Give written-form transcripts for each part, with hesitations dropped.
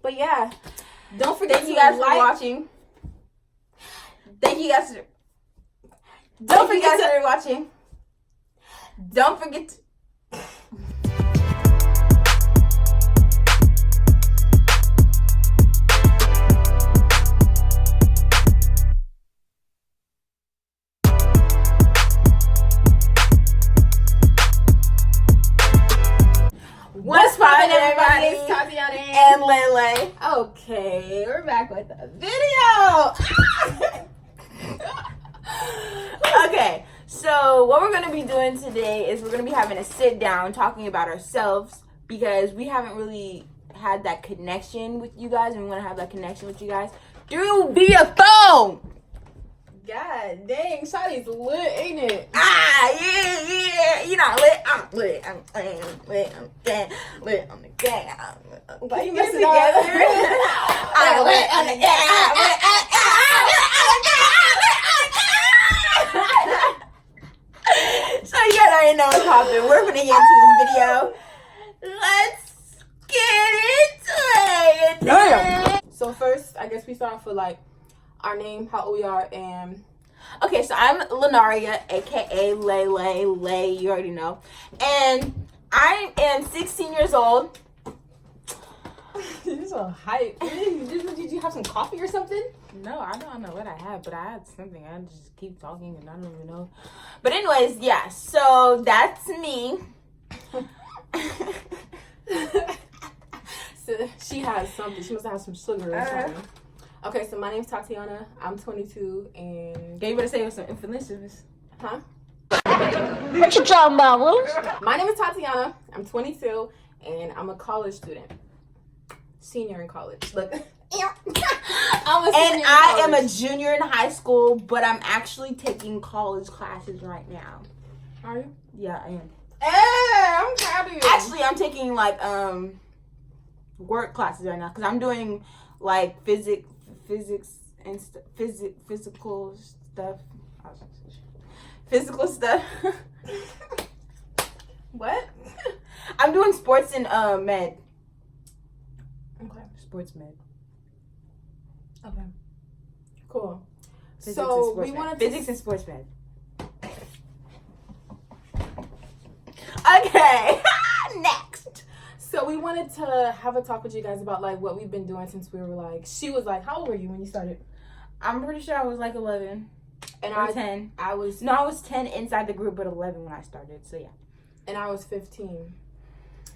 But yeah, don't forget thank you guys for watching. Thank you guys. Don't forget for watching. Don't forget to. What's poppin', everybody? It's Tah-tiana and Younglay. Okay, we're back with a video. Okay, so what we're gonna be doing today is we're gonna be having a sit down talking about ourselves because we haven't really had that connection with you guys, and we want to have that connection with you guys through via phone. God dang, Shawty's lit, ain't it? Yeah. You know, lit. I'm lit. I'm lit. On the gang. Why you messing together? I'm lit on the gang. So you guys already know what's poppin'. We're gonna get into this video. Let's get into it. Damn. So first, I guess we start off with like our name, how old we are, and okay. So I'm Lenaria, aka Lay. You already know, and I am 16 years old. You're so hype. Did you have some coffee or something? No, I don't know what I had, but I had something. I just keep talking and I don't even know. But anyways, yeah. So that's me. So she has something. She must have some sugar or something. Okay, so my name's Tah-tiana. I'm 22 and... Yeah, you better say it with some information. Huh? What you talking about, Willis? My name is Tah-tiana. I'm 22 and I'm a college student. Senior in college. Look. I'm a senior and I am a junior in high school, but I'm actually taking college classes right now. Are you? Yeah, I am. Hey, I'm proud of you. Actually, I'm taking like work classes right now because I'm doing like physics and physical stuff. Physical stuff. What? I'm doing sports and med. Okay. Sports med. Okay. Cool. Physics So we wanted to physics and sports med. Okay. Next. So we wanted to have a talk with you guys about like what we've been doing since we were like. She was like, how old were you when you started? I'm pretty sure I was like 11. And I was 10. I was 10 inside the group, but 11 when I started. So yeah. And I was 15.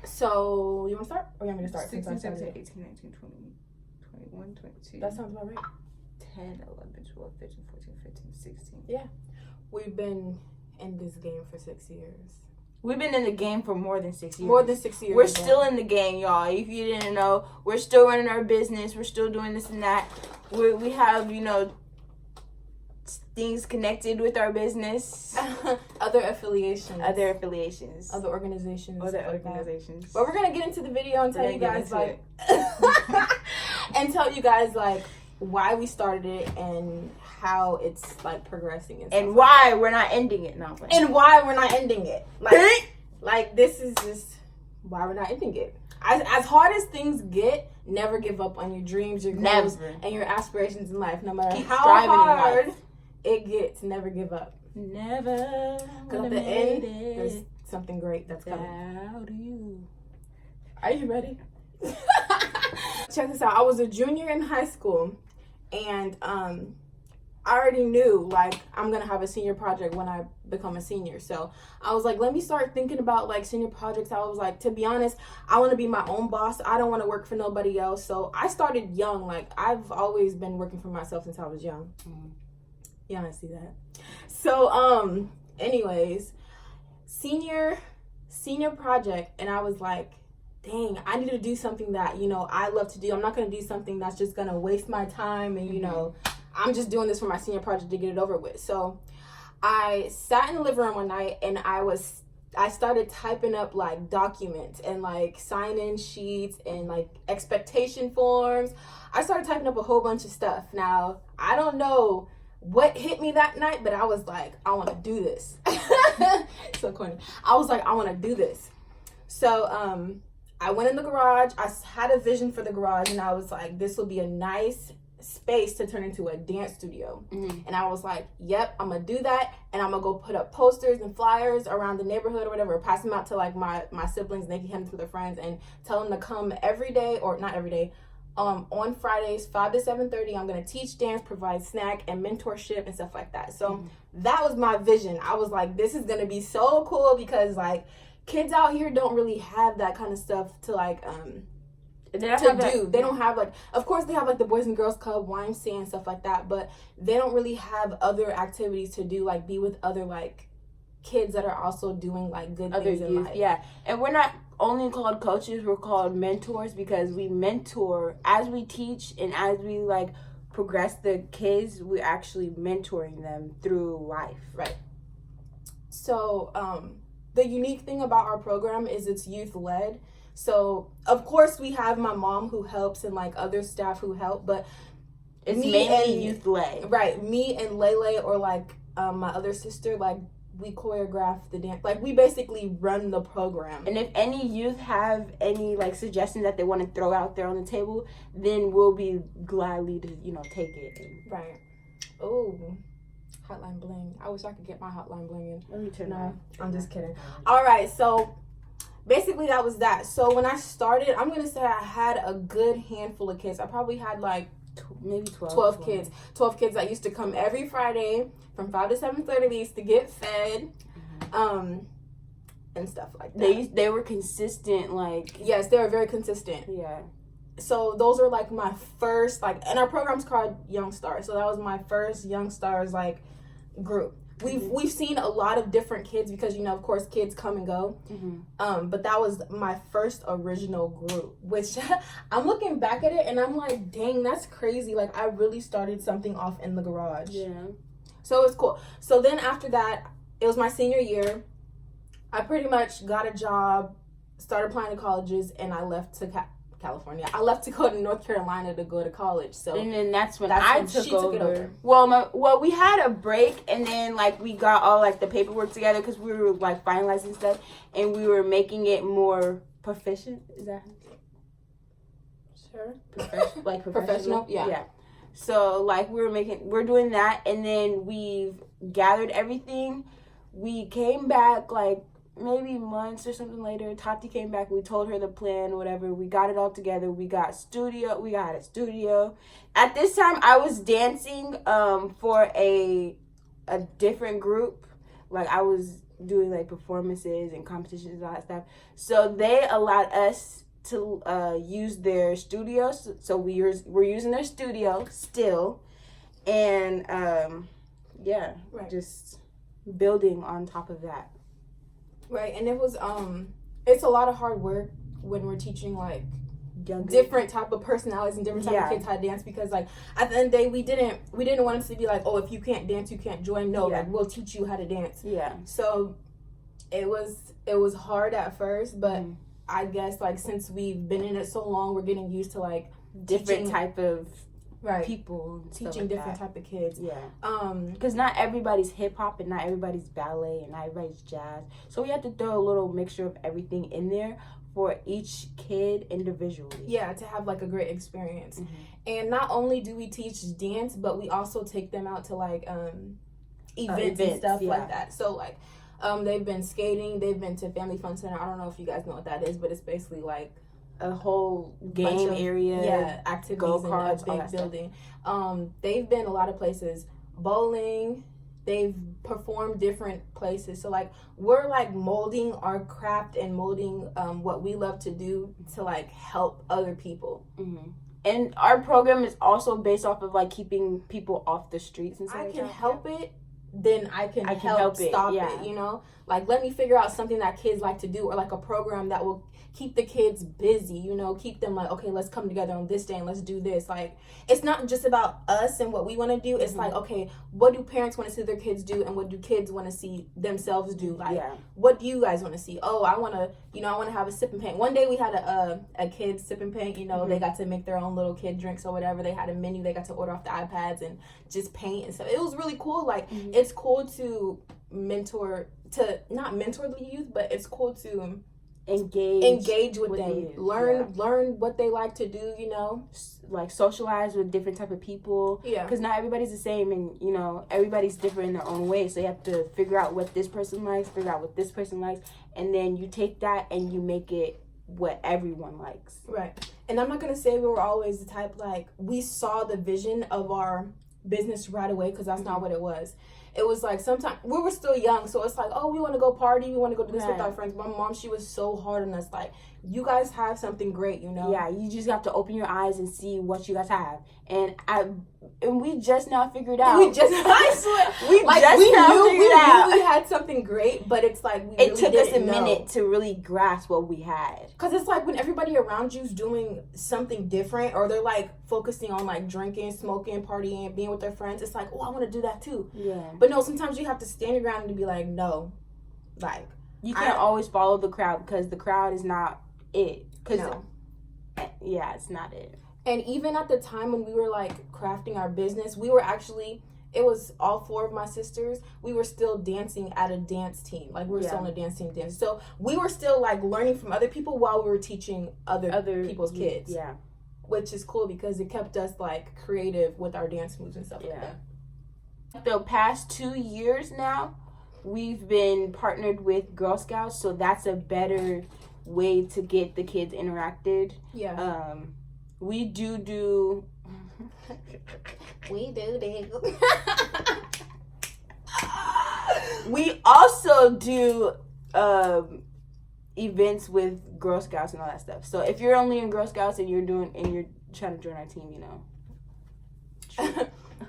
So you want to start, or you want me to start? 16, 17, 18, 19, 20, 21, 22. That sounds about right. 10, 11, 12, 13, 14, 15, 16. Yeah. We've been in this game for 6 years. We've been in the game for more than 6 years. More than 6 years. We're still in the game, y'all. If you didn't know, we're still running our business. We're still doing this and that. We have, you know, things connected with our business. Other affiliations. Other organizations. Other organizations. But we're going to get into the video and tell you guys, like... and tell you guys, like, why we started it and how it's like progressing and why we're not ending it now. And why we're not ending it. Like this is just why we're not ending it. As hard as things get, never give up on your dreams, your goals, and your aspirations in life. No matter how hard it gets, never give up. Never. Because at the end, there's something great that's coming. Are you ready? Check this out. I was a junior in high school, and I already knew like I'm gonna have a senior project when I become a senior. So I was like, let me start thinking about like senior projects. I was like, to be honest, I want to be my own boss. I don't want to work for nobody else. So I started young. Like I've always been working for myself since I was young. Yeah, I see that. So anyways, senior project, and I was like, dang, I need to do something that, you know, I love to do. I'm not going to do something that's just going to waste my time. And, you know, I'm just doing this for my senior project to get it over with. So I sat in the living room one night and I started typing up like documents and like sign-in sheets and like expectation forms. I started typing up a whole bunch of stuff. Now, I don't know what hit me that night, but I was like, I want to do this. So corny. I was like, I want to do this. So I went in the garage. I had a vision for the garage, and I was like, this will be a nice space to turn into a dance studio. Mm-hmm. And I was like, yep, I'm gonna do that, and I'm gonna go put up posters and flyers around the neighborhood or whatever, pass them out to like my siblings, and they can hand them to their friends, and tell them to come every day, or not every day, on Fridays 5 to 7:30. I'm gonna teach dance, provide snack and mentorship and stuff like that. So that was my vision. I was like, this is gonna be so cool, because like kids out here don't really have that kind of stuff to like they don't have like, of course they have like the Boys and Girls Club, YMCA and stuff like that, but they don't really have other activities to do, like be with other like kids that are also doing like good other things in youth. life. Yeah, and we're not only called coaches, we're called mentors, because we mentor as we teach, and as we like progress the kids, we're actually mentoring them through life. Right. So the unique thing about our program is it's youth led. So of course we have my mom who helps and like other staff who help, but it's mainly youth led. Right. Me and Lele, or like my other sister, like we choreograph the dance. Like we basically run the program. And if any youth have any like suggestions that they want to throw out there on the table, then we'll be gladly to take it. Right. Oh, hotline bling. I wish I could get my hotline bling in. Let me turn No, I'm just kidding. All right, so basically that was that. So when I started, I'm gonna say I had a good handful of kids. I probably had like maybe 12 kids. 12 kids that used to come every Friday from 5 to 7:30. They used to get fed, and stuff like that. They were consistent, like. Yes, they were very consistent. Yeah. So those are like my first, like, and our program's called Young Stars. So that was my first Young Stars like group. We've seen a lot of different kids, because of course kids come and go. But that was my first original group, which I'm looking back at it and I'm like, dang, that's crazy. Like I really started something off in the garage. Yeah. So it's cool. So then after that, it was my senior year. I pretty much got a job, started applying to colleges, and I left to California. I left to go to North Carolina to go to college. So and then that's when she took it over. Well, we had a break, and then like we got all like the paperwork together, because we were like finalizing stuff, and we were making it more proficient. Is that sure? Like professional? Yeah. So like we're doing that, and then we've gathered everything. We came back like maybe months or something later. Tati came back. We told her the plan, whatever. We got it all together. We got a studio. At this time, I was dancing for a different group. Like I was doing like performances and competitions and all that stuff. So they allowed us to use their studio. So we're using their studio still, and just building on top of that. Right, and it was it's a lot of hard work when we're teaching like different type of personalities and different type of kids how to dance, because like at the end of the day we didn't want it to be like, oh, if you can't dance you can't join. No, like we'll teach you how to dance. Yeah. So it was hard at first, but I guess like since we've been in it so long, we're getting used to like different type of right people, teaching different type of kids. Because not everybody's hip-hop and not everybody's ballet and not everybody's jazz, so we had to throw a little mixture of everything in there for each kid individually, to have like a great experience. And not only do we teach dance, but we also take them out to like events and stuff like that. So like they've been skating, they've been to Family Fun Center. I don't know if you guys know what that is, but it's basically like a whole game area, activities, go-karts, in a big building. They've been a lot of places, bowling. They've performed different places. So like we're like molding our craft and molding what we love to do to like help other people. And our program is also based off of like keeping people off the streets and stuff. I can help it, then I can help stop it. Like let me figure out something that kids like to do, or like a program that will keep the kids busy, keep them like, okay, let's come together on this day and let's do this. Like it's not just about us and what we want to do. It's like, okay, what do parents want to see their kids do, and what do kids want to see themselves do? Like what do you guys want to see? Oh, I want to have a sip and paint. One day we had a kid sip and paint. They got to make their own little kid drinks or whatever. They had a menu. They got to order off the iPads and just paint and stuff. It was really cool. Like it's cool to not mentor the youth, but it's cool to engage with them, youth. learn what they like to do, like socialize with different type of people. Yeah, because not everybody's the same, and everybody's different in their own way. So you have to figure out what this person likes, figure out what this person likes, and then you take that and you make it what everyone likes. Right. And I'm not gonna say we were always the type, like, we saw the vision of our business right away, because that's not what it was. It was like, sometimes we were still young, so it's like, oh, we want to go party, we want to go do this with our friends. My mom, she was so hard on us, like, you guys have something great, Yeah, you just have to open your eyes and see what you guys have. And we just now figured out. I swear, we knew we had something great, but it's like it took us a minute to really grasp what we had. Because it's like when everybody around you's doing something different, or they're like focusing on like drinking, smoking, partying, being with their friends, it's like, oh, I want to do that too. Yeah. But no, sometimes you have to stand your ground and be like, no, like, you can't always follow the crowd, because the crowd is not it. No. Yeah, it's not it. And even at the time when we were like crafting our business, we were actually, it was all 4 of my sisters, we were still dancing at a dance team. Like, we were still on a dance team dance. So we were still like learning from other people while we were teaching other people's kids. Yeah. Which is cool, because it kept us like creative with our dance moves and stuff like that. The past 2 years now, we've been partnered with Girl Scouts, so that's a better way to get the kids interacted. Yeah. We do we do. We also do events with Girl Scouts and all that stuff. So if you're only in Girl Scouts and you're trying to join our team,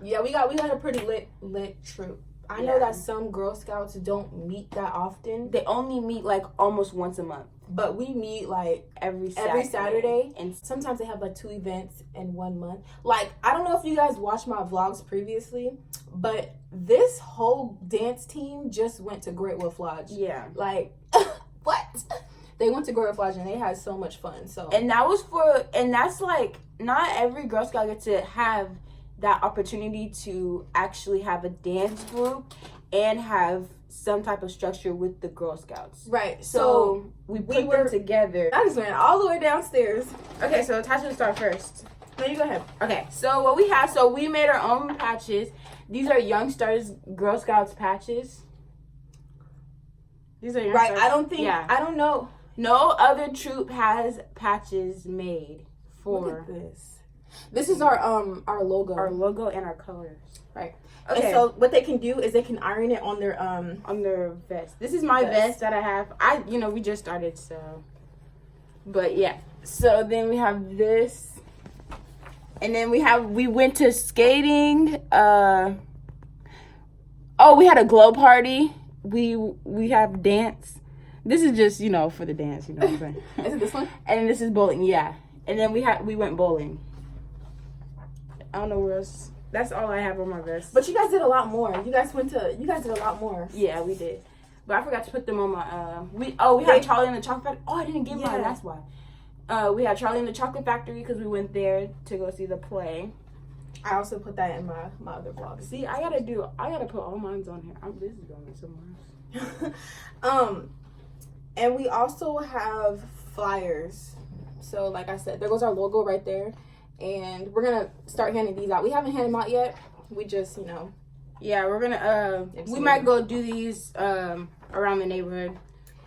Yeah, we got a pretty lit troop. I know that some Girl Scouts don't meet that often. They only meet like almost once a month. But we meet like every Saturday. And sometimes they have like 2 events in 1 month. Like, I don't know if you guys watched my vlogs previously, but this whole dance team just went to Great Wolf Lodge. Yeah. Like, what? They went to Great Wolf Lodge and they had so much fun. So, and that's like, not every Girl Scout gets to have that opportunity to actually have a dance group and have some type of structure with the Girl Scouts. Right. So we put them together. I just went all the way downstairs. Okay, so Tasha will start first. No, you go ahead. Okay, so what we have, we made our own patches. These are Young Stars Girl Scouts patches. These are Young Stars. I don't know. No other troop has patches made for. Look at this. This is our logo. Our logo and our colors. Right. Okay. And so what they can do is they can iron it on their vest. This is my vest that I have. We just started, so. But yeah. So then we have this. And then we went to skating. We had a glow party. We have dance. This is just, for the dance, what I'm saying. Is it this one? And this is bowling, yeah. And then we went bowling. I don't know where else. That's all I have on my vest. But you guys did a lot more. You guys did a lot more. Yeah, we did. But I forgot to put them on my we had Charlie and the Chocolate Factory. Oh, I didn't give mine, that's why. We had Charlie and the Chocolate Factory because we went there to go see the play. I also put that in my other vlog. See, I gotta put all mine on here. This is going somewhere else. And we also have flyers. So like I said, there goes our logo right there. And we're gonna start handing these out. We haven't handed them out yet. We just, Yeah, we're gonna we might go do these around the neighborhood.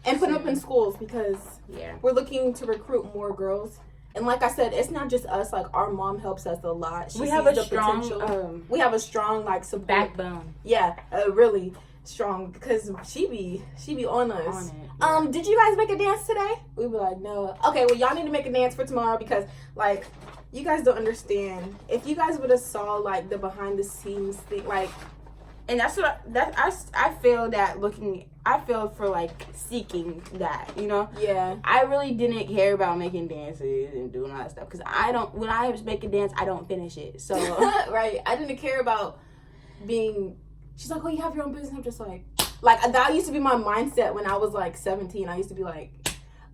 And put them up in schools, because we're looking to recruit more girls. And like I said, it's not just us. Like, our mom helps us a lot. We have a strong we have a strong like support backbone. Yeah, really strong, because she be on us. Did you guys make a dance today? We were like, no. Okay, well, y'all need to make a dance for tomorrow, because like, you guys don't understand. If you guys would have saw like the behind the scenes thing, like, and that's what I feel that I feel for like seeking that, Yeah. I really didn't care about making dances and doing all that stuff, because when I make a dance, I don't finish it. So right, I didn't care about being. She's like, oh, you have your own business. I'm just like that used to be my mindset when I was like 17. I used to be like.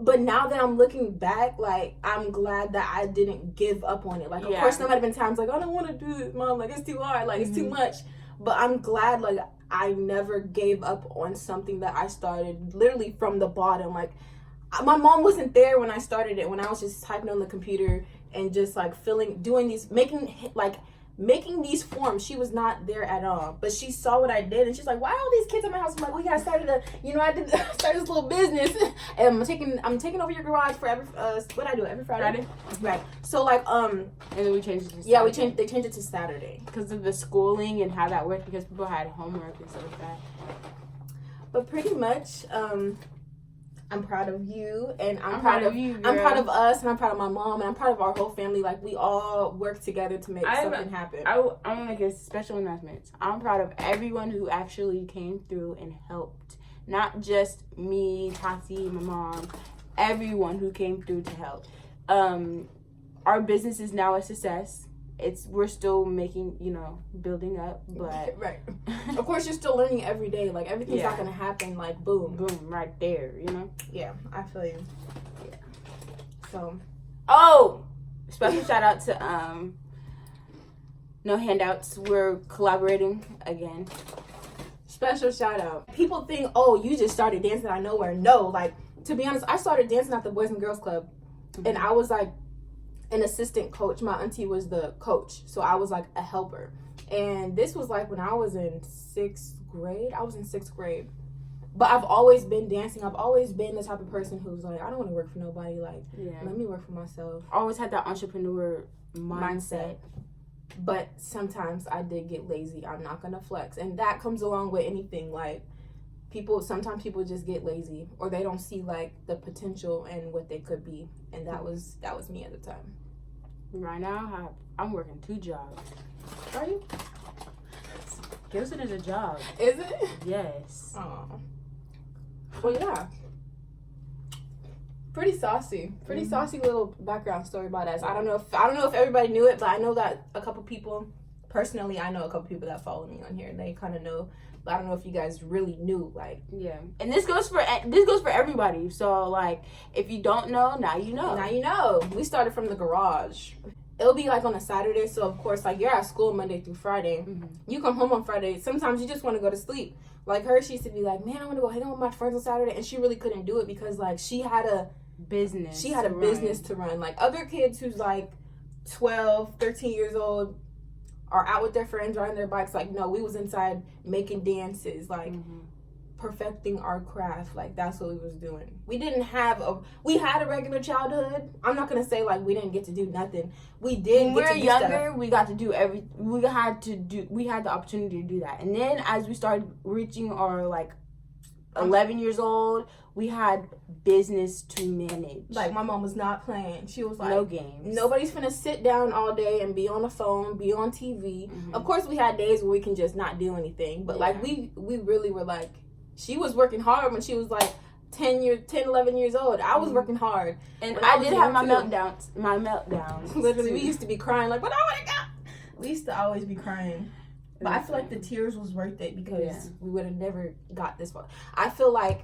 But now that I'm looking back, like, I'm glad that I didn't give up on it. Like, of course, there might have been times like, I don't want to do this, Mom. Like, it's too hard. Like, it's too much. But I'm glad, like, I never gave up on something that I started literally from the bottom. Like, my mom wasn't there when I started it, when I was just typing on the computer and just like making these forms. She was not there at all, but she saw what I did, and she's like, "Why are all these kids in my house?" I'm like, "We got started started this little business, and I'm taking over your garage for every what I do every Friday, right?" So like and then we changed it to Saturday. yeah, they changed it to Saturday because of the schooling and how that worked, because people had homework and stuff like that. But pretty much, I'm proud of you, and I'm proud of you, girl. I'm proud of us, and I'm proud of my mom, and I'm proud of our whole family. Like, we all work together to make something happen. I want to make a special announcement. I'm proud of everyone who actually came through and helped. Not just me, Tati, my mom, everyone who came through to help. Our business is now a success. We're still making, building up, but right. Of course, you're still learning every day. Like, everything's not gonna happen like boom, right there. Yeah, I feel you. Yeah. So, special shout out to No Handouts. We're collaborating again. Special shout out. People think, oh, you just started dancing out of nowhere. No, like, to be honest, I started dancing at the Boys and Girls Club, and I was like an assistant coach. My auntie was the coach, so I was like a helper. And this was like when I was in 6th grade. I was in 6th grade. But I've always been dancing. I've always been the type of person who's like, I don't want to work for nobody. Like, let me work for myself. Always had that entrepreneur mindset. But sometimes I did get lazy. I'm not going to flex. And that comes along with anything. Like, sometimes people just get lazy, or they don't see like the potential and what they could be. And that was me at the time. Right now, I'm working 2 jobs. Are you? Gibson is a job. Is it? Yes. Oh. Well, yeah. Pretty saucy. Pretty saucy little background story about us. I don't know if everybody knew it, but I know that a couple people, personally, I know a couple people that follow me on here. They kind of know, but I don't know if you guys really knew. Like, yeah. And this goes for everybody. So like, if you don't know, now you know. Now you know. We started from the garage. It'll be like on a Saturday, so of course, like, you're at school Monday through Friday. You come home on Friday. Sometimes you just want to go to sleep. Like, she used to be like, man, I want to go hang out with my friends on Saturday, and she really couldn't do it because like she had a business. She had a business to run. Like, other kids who's like 12, 13 years old are out with their friends, riding their bikes. Like, no, we was inside making dances, like perfecting our craft. Like, that's what we was doing. We had a regular childhood. I'm not gonna say like we didn't get to do nothing. We did. When we were younger, stuff. We got to do we had the opportunity to do that. And then as we started reaching our like 11 years old, we had business to manage. Like, my mom was not playing. She was like, no games. Nobody's finna sit down all day and be on the phone, be on TV. Of course, we had days where we can just not do anything. But like, we really were like, she was working hard when she was like 10, 11 years old. I was working hard. And I did have my meltdowns. Literally, we used to be crying like, but I want to go. We used to always be crying. But I feel like the tears was worth it because we would have never got this far. I feel like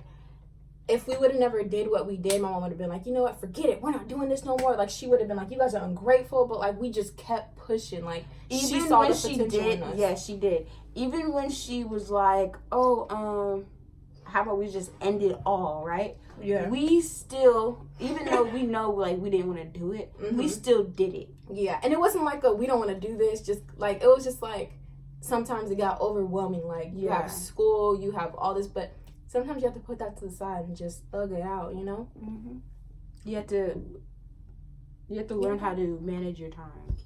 if we would have never did what we did, my mom would have been like, you know what, forget it. We're not doing this no more. Like, she would have been like, you guys are ungrateful. But like, we just kept pushing. Like, even she saw when the potential in us. Yeah, she did. Even when she was like, how about we just end it all, right? Yeah. We still, even though we know like we didn't want to do it, we still did it. Yeah. And it wasn't like we don't want to do this. Just like, it was just like, sometimes it got overwhelming. Like, you have school, you have all this, but sometimes you have to put that to the side and just thug it out, you know? You have to learn how to manage your time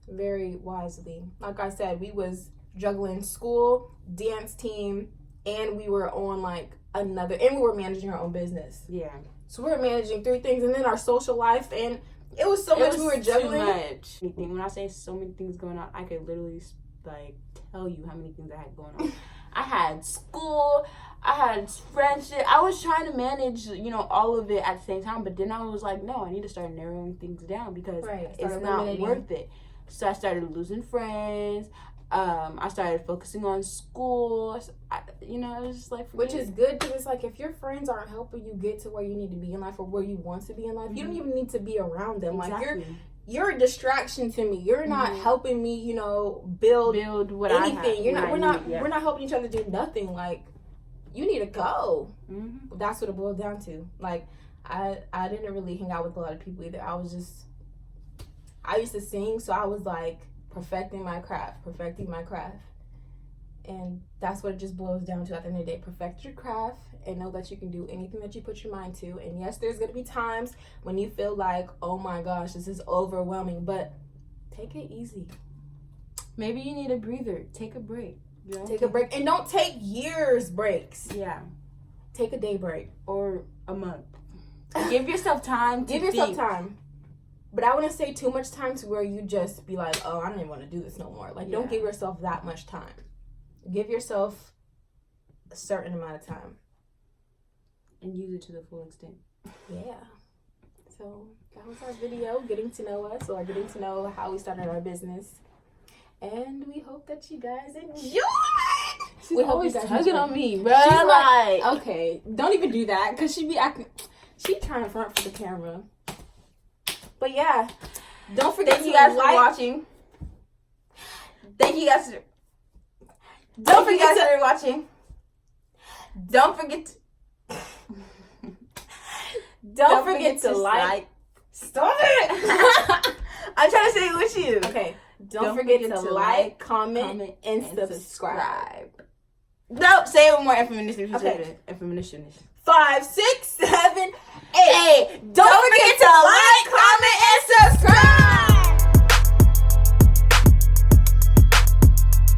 very wisely. Like I said, we was juggling school, dance team, and we were on like and we were managing our own business. Yeah. So we were managing 3 things, and then our social life, and it was so much we were juggling. Too much. When I say so many things going on, I could literally like tell you how many things I had going on. I had school, I had friendship. I was trying to manage, all of it at the same time. But then I was like, no, I need to start narrowing things down because it's not worth it. So I started losing friends. I started focusing on school. It was just like, which is good because it's like if your friends aren't helping you get to where you need to be in life or where you want to be in life, you don't even need to be around them. Exactly. Like you're a distraction to me. You're not helping me, build what anything. I have. We're not helping each other do nothing. Like, you need to go. That's what it boils down to. Like, I didn't really hang out with a lot of people either. I used to sing, so I was like perfecting my craft. And that's what it just boils down to at the end of the day. Perfect your craft and know that you can do anything that you put your mind to. And yes, there's going to be times when you feel like, oh my gosh, this is overwhelming. But take it easy. Maybe you need a breather. Take a break. You know? Take a break. And don't take years breaks. Yeah. Take a day break. Or a month. Give yourself time to Give yourself think. time. But I wouldn't say too much time to where you just be like, oh, I don't even want to do this no more. Like, don't give yourself that much time. Give yourself a certain amount of time. And use it to the full extent. Yeah. So that was our video, getting to know us, or getting to know how we started our business. And we hope that you guys enjoy it. She's always tugging on me, bro. She's like, okay, don't even do that, because she be acting, she trying to front for the camera. But yeah, don't forget Thank you guys for watching. Thank you guys. Don't forget to watching. Don't forget to. Don't forget to like. Stop it! I'm trying to say it with you. Okay. Don't forget to like, comment, and subscribe. No, say it with more information. Okay. Information. 5, 6, 7.